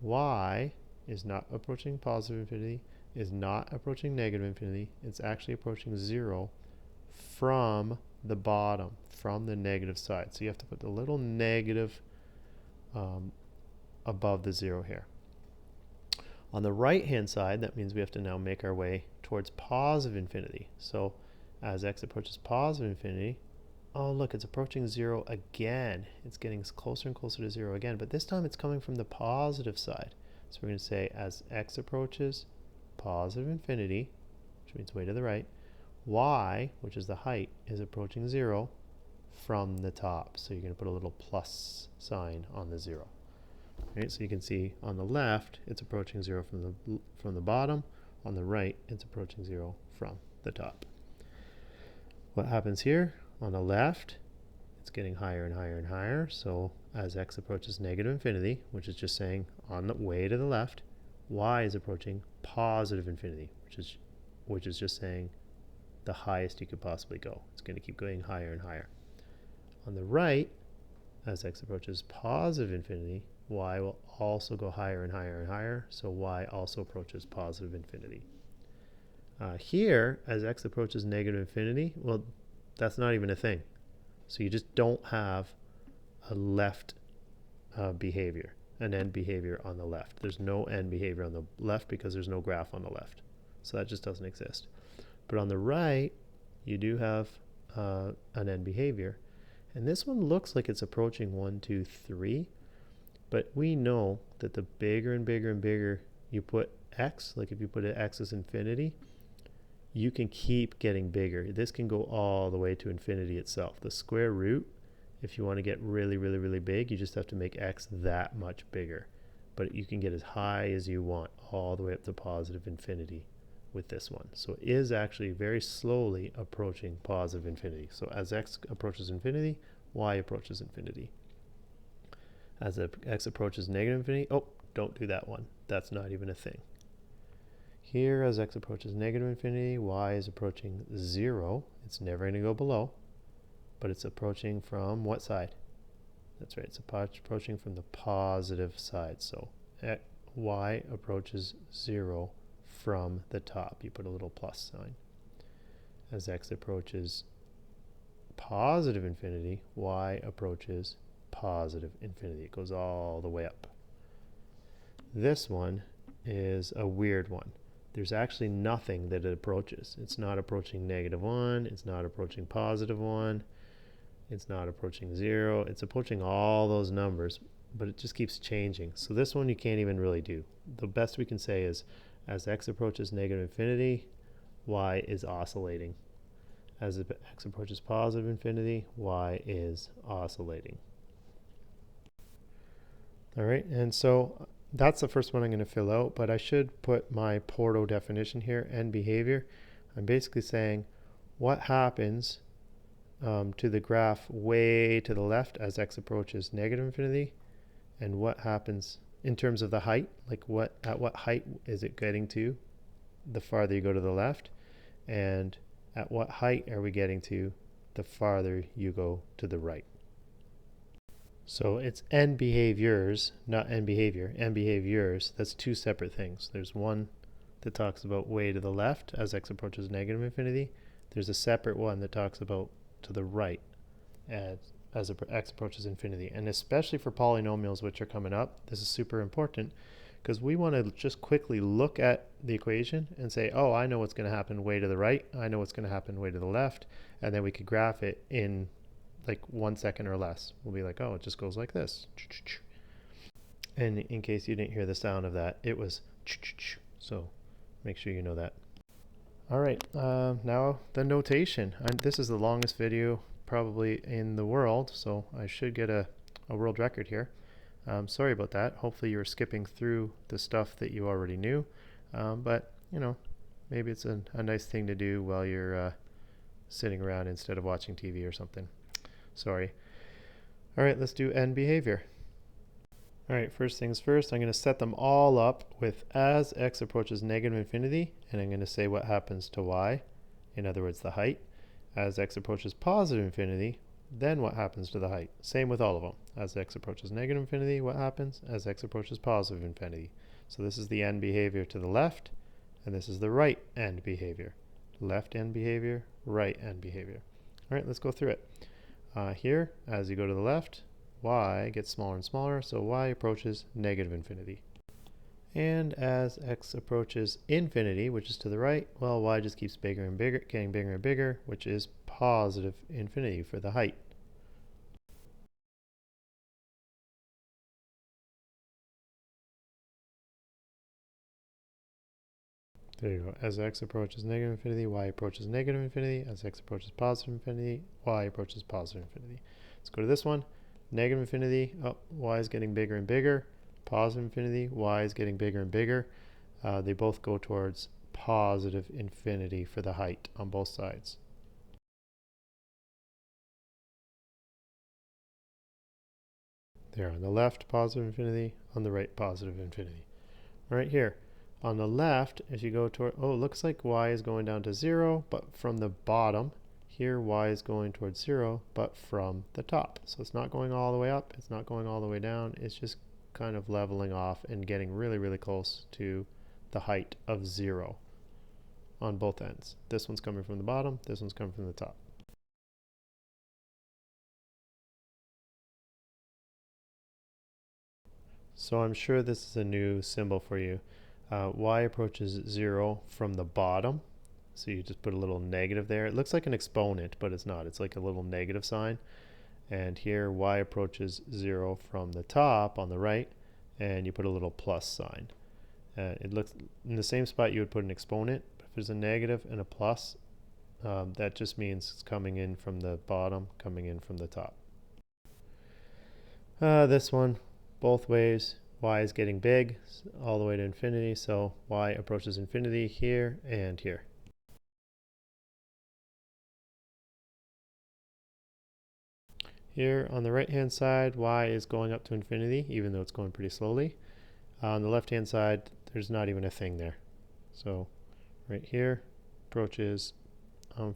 y is not approaching positive infinity, is not approaching negative infinity. It's actually approaching 0 from the bottom, from the negative side. So you have to put the little negative above the 0 here. On the right-hand side, that means we have to now make our way towards positive infinity. So as x approaches positive infinity, oh look, it's approaching 0 again. It's getting closer and closer to 0 again, but this time it's coming from the positive side. So we're going to say as x approaches positive infinity, which means way to the right, y, which is the height, is approaching 0 from the top. So you're going to put a little plus sign on the 0. Right, so you can see on the left, it's approaching 0 from the bottom. On the right, it's approaching 0 from the top. What happens here? On the left, it's getting higher and higher and higher. So as x approaches negative infinity, which is just saying on the way to the left, y is approaching positive infinity, which is just saying the highest you could possibly go. It's going to keep going higher and higher. On the right, as x approaches positive infinity, y will also go higher and higher and higher, so y also approaches positive infinity. Here, as x approaches negative infinity, well, that's not even a thing. So you just don't have a left behavior, an end behavior on the left. There's no end behavior on the left because there's no graph on the left. So that just doesn't exist. But on the right, you do have an end behavior. And this one looks like it's approaching 1, 2, 3. But we know that the bigger and bigger and bigger you put x, like if you put it x as infinity, you can keep getting bigger. This can go all the way to infinity itself. The square root, if you want to get really, really, really big, you just have to make x that much bigger. But you can get as high as you want, all the way up to positive infinity with this one. So it is actually very slowly approaching positive infinity. So as x approaches infinity, y approaches infinity. As x approaches negative infinity, oh, don't do that one. That's not even a thing. Here, as x approaches negative infinity, y is approaching 0. It's never going to go below, but it's approaching from what side? That's right, it's approaching from the positive side. So y approaches 0 from the top. You put a little plus sign. As x approaches positive infinity, y approaches positive infinity. It goes all the way up. This one is a weird one. There's actually nothing that it approaches. It's not approaching -1. It's not approaching +1. It's not approaching 0. It's approaching all those numbers, but it just keeps changing. So this one you can't even really do. The best we can say is as x approaches negative infinity, y is oscillating. As x approaches positive infinity, y is oscillating. All right, and so that's the first one I'm going to fill out, but I should put my Porto definition here and behavior. I'm basically saying what happens to the graph way to the left as x approaches negative infinity, and what happens in terms of the height, like at what height is it getting to the farther you go to the left, and at what height are we getting to the farther you go to the right. So it's n behaviors, not n behavior. N behaviors, that's two separate things. There's one that talks about way to the left as x approaches negative infinity. There's a separate one that talks about to the right as x approaches infinity. And especially for polynomials which are coming up, this is super important because we want to just quickly look at the equation and say, oh, I know what's going to happen way to the right. I know what's going to happen way to the left. And then we could graph it in like 1 second or less. We'll be like, oh, it just goes like this. And in case you didn't hear the sound of that, it was so make sure you know that. All right, now the notation. This is the longest video probably in the world, so I should get a world record here. Sorry about that. Hopefully you were skipping through the stuff that you already knew, but you know, maybe it's a nice thing to do while you're sitting around instead of watching TV or something. Sorry. All right, let's do end behavior. All right, first things first, I'm going to set them all up with as x approaches negative infinity, and I'm going to say what happens to y, in other words, the height. As x approaches positive infinity, then what happens to the height? Same with all of them. As x approaches negative infinity, what happens? As x approaches positive infinity. So this is the end behavior to the left, and this is the right end behavior. Left end behavior, right end behavior. All right, let's go through it. Here, as you go to the left, y gets smaller and smaller, so y approaches negative infinity. And as x approaches infinity, which is to the right, well, y just keeps bigger and bigger, getting bigger and bigger, which is positive infinity for the height. There you go. As x approaches negative infinity, y approaches negative infinity. As x approaches positive infinity, y approaches positive infinity. Let's go to this one. Negative infinity, oh, y is getting bigger and bigger. Positive infinity, y is getting bigger and bigger. They both go towards positive infinity for the height on both sides. There, on the left, positive infinity. On the right, positive infinity. Right here. On the left, as you go toward, oh, it looks like y is going down to 0, but from the bottom. Here, y is going towards 0, but from the top. So it's not going all the way up, it's not going all the way down, it's just kind of leveling off and getting really, really close to the height of 0 on both ends. This one's coming from the bottom, this one's coming from the top. So I'm sure this is a new symbol for you. Y approaches 0 from the bottom. So you just put a little negative there. It looks like an exponent, but it's not. It's like a little negative sign. And here y approaches 0 from the top on the right, and you put a little plus sign. It looks in the same spot you would put an exponent, but if there's a negative and a plus, that just means it's coming in from the bottom, coming in from the top. This one, both ways, y is getting big all the way to infinity, so y approaches infinity here and here. Here on the right hand side, y is going up to infinity, even though it's going pretty slowly. On the left hand side, there's not even a thing there. So right here, approaches on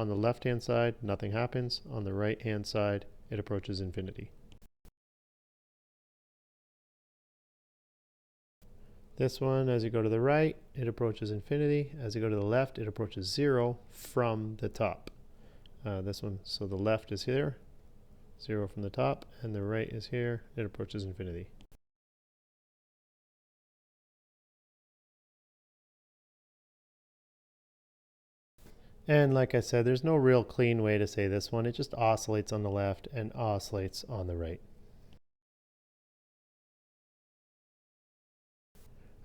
the left hand side, nothing happens. On the right hand side, it approaches infinity. This one, as you go to the right, it approaches infinity. As you go to the left, it approaches 0 from the top. This one, so the left is here, 0 from the top, and the right is here, it approaches infinity. And like I said, there's no real clean way to say this one. It just oscillates on the left and oscillates on the right.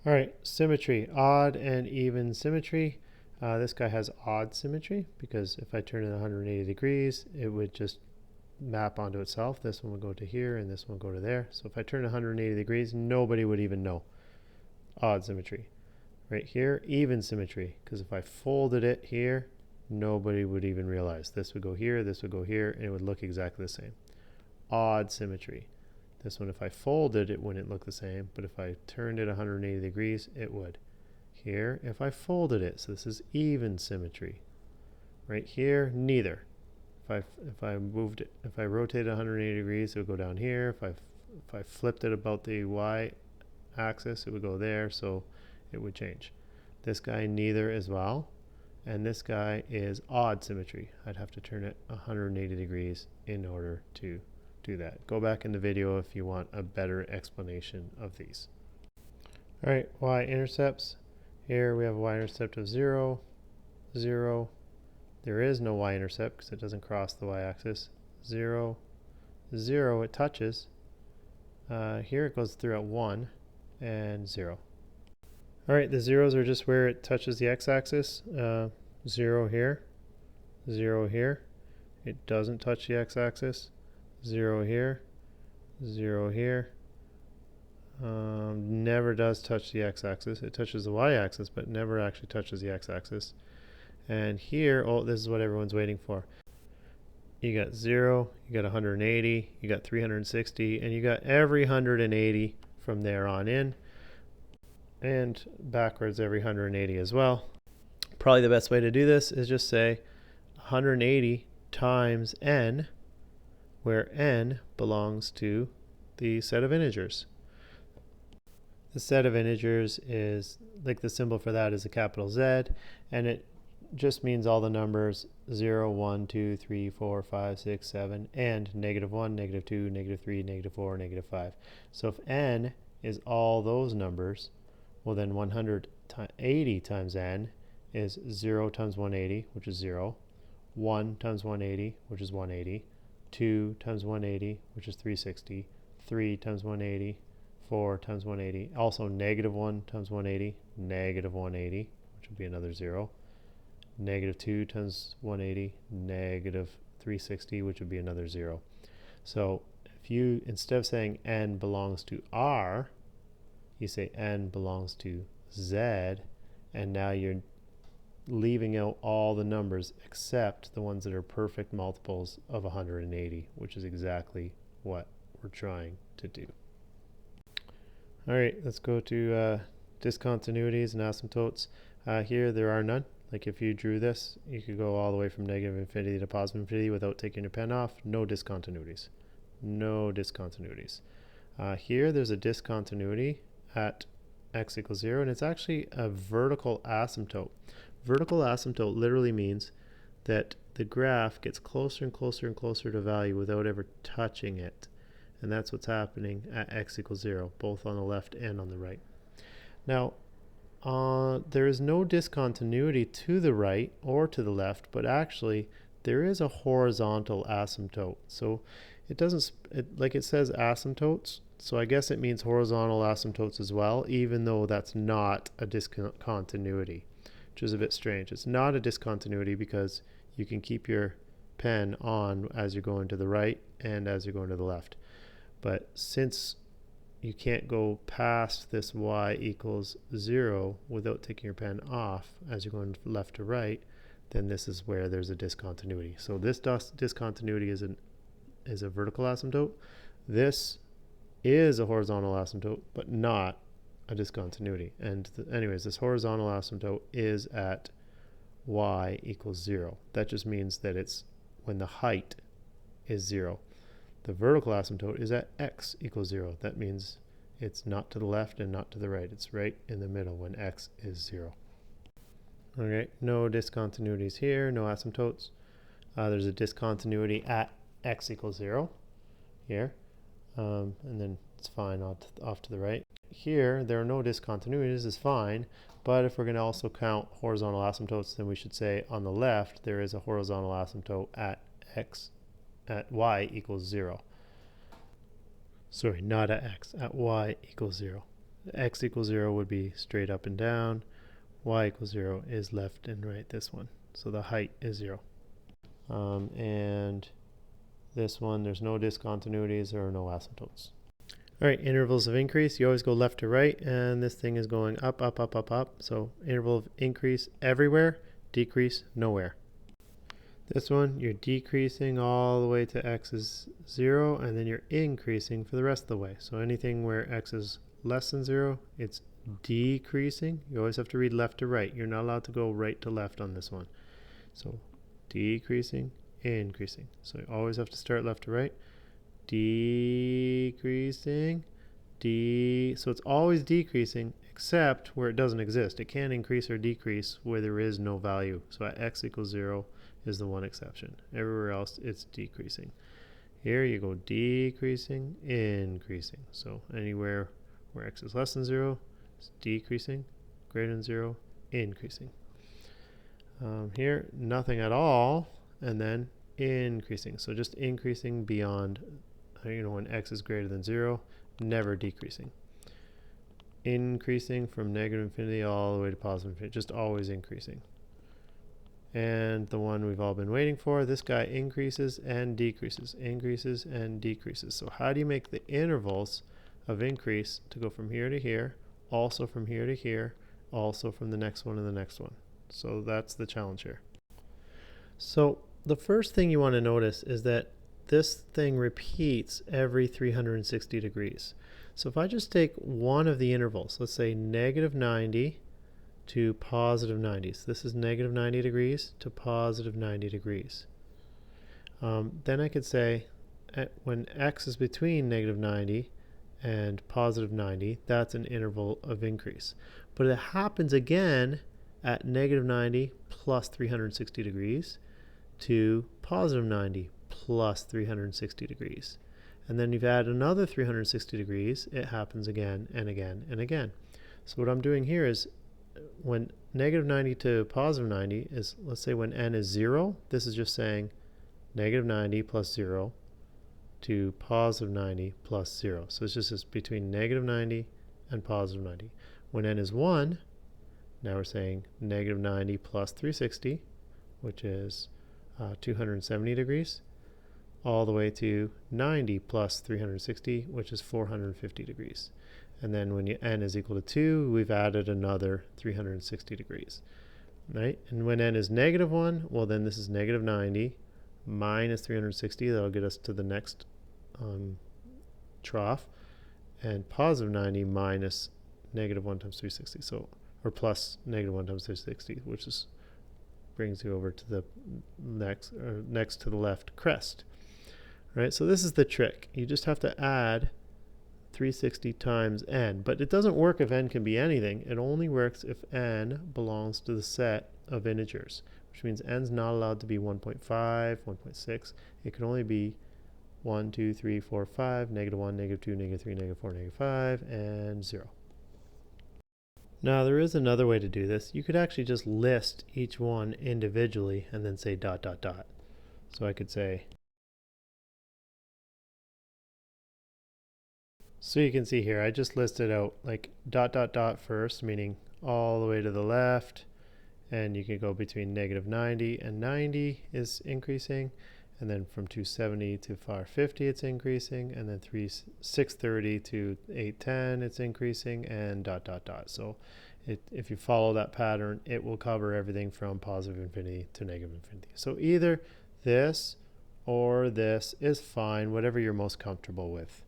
All right, symmetry, odd and even symmetry. This guy has odd symmetry because if I turn it 180 degrees, it would just map onto itself. This one would go to here and this one would go to there. So if I turn 180 degrees, nobody would even know. Odd symmetry. Right here, even symmetry, because if I folded it here, nobody would even realize. This would go here, and it would look exactly the same. Odd symmetry. This one, if I folded, it wouldn't look the same, but if I turned it 180 degrees, it would. Here, if I folded it, so this is even symmetry. Right here, neither. If I moved it, if I rotated 180 degrees, it would go down here. If I flipped it about the y axis, it would go there, so it would change. This guy neither as well, and this guy is odd symmetry. I'd have to turn it 180 degrees in order to do that. Go back in the video if you want a better explanation of these. All right, y-intercepts. Here we have a y-intercept of 0, 0. There is no y-intercept because it doesn't cross the y-axis. 0, 0, it touches. Here it goes through at 1 and 0. All right, the zeros are just where it touches the x-axis. 0 here, 0 here. It doesn't touch the x-axis. 0 here, 0 here. Never does touch the x-axis. It touches the y-axis, but never actually touches the x-axis. And here, oh, this is what everyone's waiting for. You got 0, you got 180, you got 360, and you got every 180 from there on in, and backwards every 180 as well. Probably the best way to do this is just say 180 times n, where n belongs to the set of integers. The set of integers is, like the symbol for that is a capital Z, and it just means all the numbers 0, 1, 2, 3, 4, 5, 6, 7, and -1, -2, -3, -4, -5. So if n is all those numbers, well then 180 times n is 0 times 180, which is 0, 1 times 180, which is 180, 2 times 180, which is 360, 3 times 180, 4 times 180, also -1 times 180, -180, which would be another 0, -2 times 180, -360, which would be another 0. So if you, instead of saying n belongs to R, you say n belongs to Z, and now you're leaving out all the numbers except the ones that are perfect multiples of 180, which is exactly what we're trying to do. All right, let's go to discontinuities and asymptotes. Here there are none. Like if you drew this, you could go all the way from -infinity to +infinity without taking your pen off. No discontinuities. No discontinuities. Here there's a discontinuity at x equals 0, and it's actually a vertical asymptote. Vertical asymptote literally means that the graph gets closer and closer and closer to value without ever touching it. And that's what's happening at x equals 0, both on the left and on the right. Now, there is no discontinuity to the right or to the left, but actually there is a horizontal asymptote. So it doesn't, like it says asymptotes, so I guess it means horizontal asymptotes as well, even though that's not a discontinuity, which is a bit strange. It's not a discontinuity because you can keep your pen on as you're going to the right and as you're going to the left. But since you can't go past this y equals 0 without taking your pen off as you're going left to right, then this is where there's a discontinuity. So this discontinuity is a vertical asymptote. This is a horizontal asymptote, but not a discontinuity. And anyways, this horizontal asymptote is at y equals 0. That just means that it's when the height is 0. The vertical asymptote is at x equals 0. That means it's not to the left and not to the right. It's right in the middle when x is 0. Okay, no discontinuities here, no asymptotes. There's a discontinuity at x equals 0 here, and then it's fine off to the right. Here, there are no discontinuities, it's fine, but if we're going to also count horizontal asymptotes, then we should say on the left there is a horizontal asymptote at y equals 0. Sorry, not at x, at y equals 0. X equals 0 would be straight up and down. y equals 0 is left and right, this one. So the height is 0. And this one, there's no discontinuities or no asymptotes. All right, intervals of increase, you always go left to right, and this thing is going up, up, up, up, up. So interval of increase everywhere, decrease nowhere. This one, you're decreasing all the way to x is 0, and then you're increasing for the rest of the way. So anything where x is less than 0, it's decreasing. You always have to read left to right. You're not allowed to go right to left on this one. So decreasing, increasing. So you always have to start left to right. Decreasing, so it's always decreasing except where it doesn't exist. It can increase or decrease where there is no value. So at x equals 0 is the one exception. Everywhere else it's decreasing. Here you go decreasing, increasing. So anywhere where x is less than 0, it's decreasing, greater than 0, increasing. Here, nothing at all, and then increasing. So just increasing beyond, when x is greater than 0, never decreasing. Increasing from negative infinity all the way to positive infinity, just always increasing. And the one we've all been waiting for, this guy increases and decreases, increases and decreases. So how do you make the intervals of increase to go from here to here, also from here to here, also from the next one to the next one? So that's the challenge here. So the first thing you want to notice is that this thing repeats every 360 degrees. So if I just take one of the intervals, let's say negative 90 to positive 90. So this is negative 90 degrees to positive 90 degrees. Then I could say when x is between negative 90 and positive 90, that's an interval of increase. But it happens again at negative 90 plus 360 degrees to positive 90 plus 360 degrees. And then you've added another 360 degrees, it happens again and again and again. So what I'm doing here is when negative 90 to positive 90 is, let's say when n is 0, this is just saying negative 90 plus 0 to positive 90 plus 0. So it's just between negative 90 and positive 90. When n is 1, now we're saying negative 90 plus 360, which is 270 degrees, all the way to 90 plus 360, which is 450 degrees. And then when n is equal to 2, we've added another 360 degrees. Right? And when n is negative 1, well then this is negative 90 minus 360. That'll get us to the next trough. And positive 90 minus negative 1 times 360. So, or plus negative 1 times 360, which is brings you over to the next to the left crest. Right? So this is the trick. You just have to add 360 times n, but it doesn't work if n can be anything. It only works if n belongs to the set of integers, which means n's not allowed to be 1.5, 1.6. It can only be 1, 2, 3, 4, 5, negative 1, negative 2, negative 3, negative 4, negative 5, and 0. Now there is another way to do this. You could actually just list each one individually and then say dot, dot, dot. So I could say, so you can see here, I just listed out like dot, dot, dot first, meaning all the way to the left, and you can go between negative 90 and 90 is increasing, and then from 270 to 550 it's increasing, and then 630 to 810 it's increasing, and dot, dot, dot. So if you follow that pattern, it will cover everything from positive infinity to negative infinity. So either this or this is fine, whatever you're most comfortable with.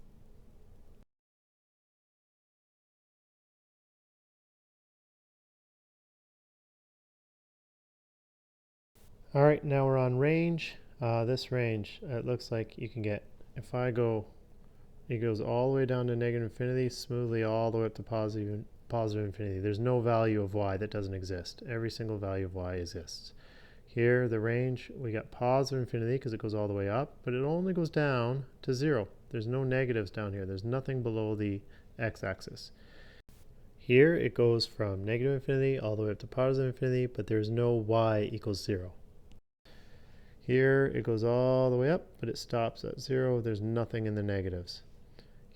All right, now we're on range. This range, it looks like you can get, if I go, it goes all the way down to negative infinity, smoothly all the way up to positive infinity. There's no value of y that doesn't exist. Every single value of y exists. Here, the range, we got positive infinity because it goes all the way up, but it only goes down to 0. There's no negatives down here. There's nothing below the x-axis. Here, it goes from negative infinity all the way up to positive infinity, but there's no y equals 0. Here it goes all the way up, but it stops at 0. There's nothing in the negatives.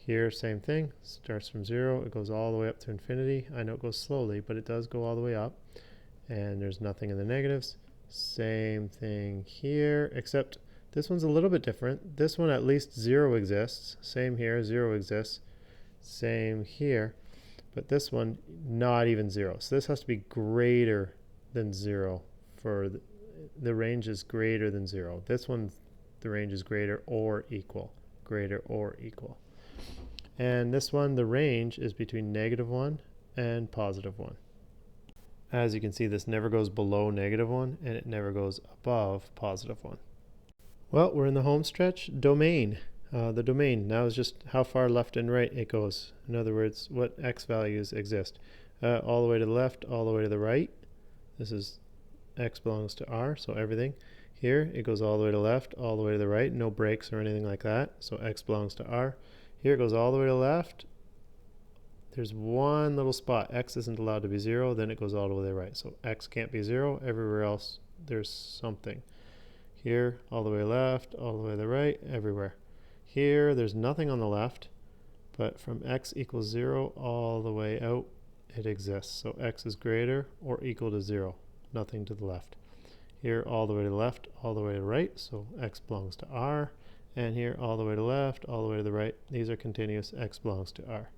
Here, same thing, starts from 0, it goes all the way up to infinity. I know it goes slowly, but it does go all the way up. And there's nothing in the negatives. Same thing here, except this one's a little bit different. This one at least 0 exists. Same here, 0 exists. Same here. But this one, not even 0. So this has to be greater than 0 for the range is greater than 0. This one, the range is greater or equal. Greater or equal. And this one, the range is between -1 and +1. As you can see, this never goes below -1 and it never goes above +1. Well, we're in the home stretch. Domain. The domain now is just how far left and right it goes. In other words, what x values exist. All the way to the left, all the way to the right. This is x belongs to R, so everything. Here, it goes all the way to the left, all the way to the right. No breaks or anything like that, so x belongs to R. Here it goes all the way to the left. There's one little spot. X isn't allowed to be 0, then it goes all the way to the right. So x can't be 0. Everywhere else, there's something. Here, all the way left, all the way to the right, everywhere. Here, there's nothing on the left, but from x equals 0 all the way out, it exists. So x is greater or equal to 0. Nothing to the left. Here, all the way to the left, all the way to the right, so x belongs to R. And here, all the way to the left, all the way to the right. These are continuous, x belongs to R.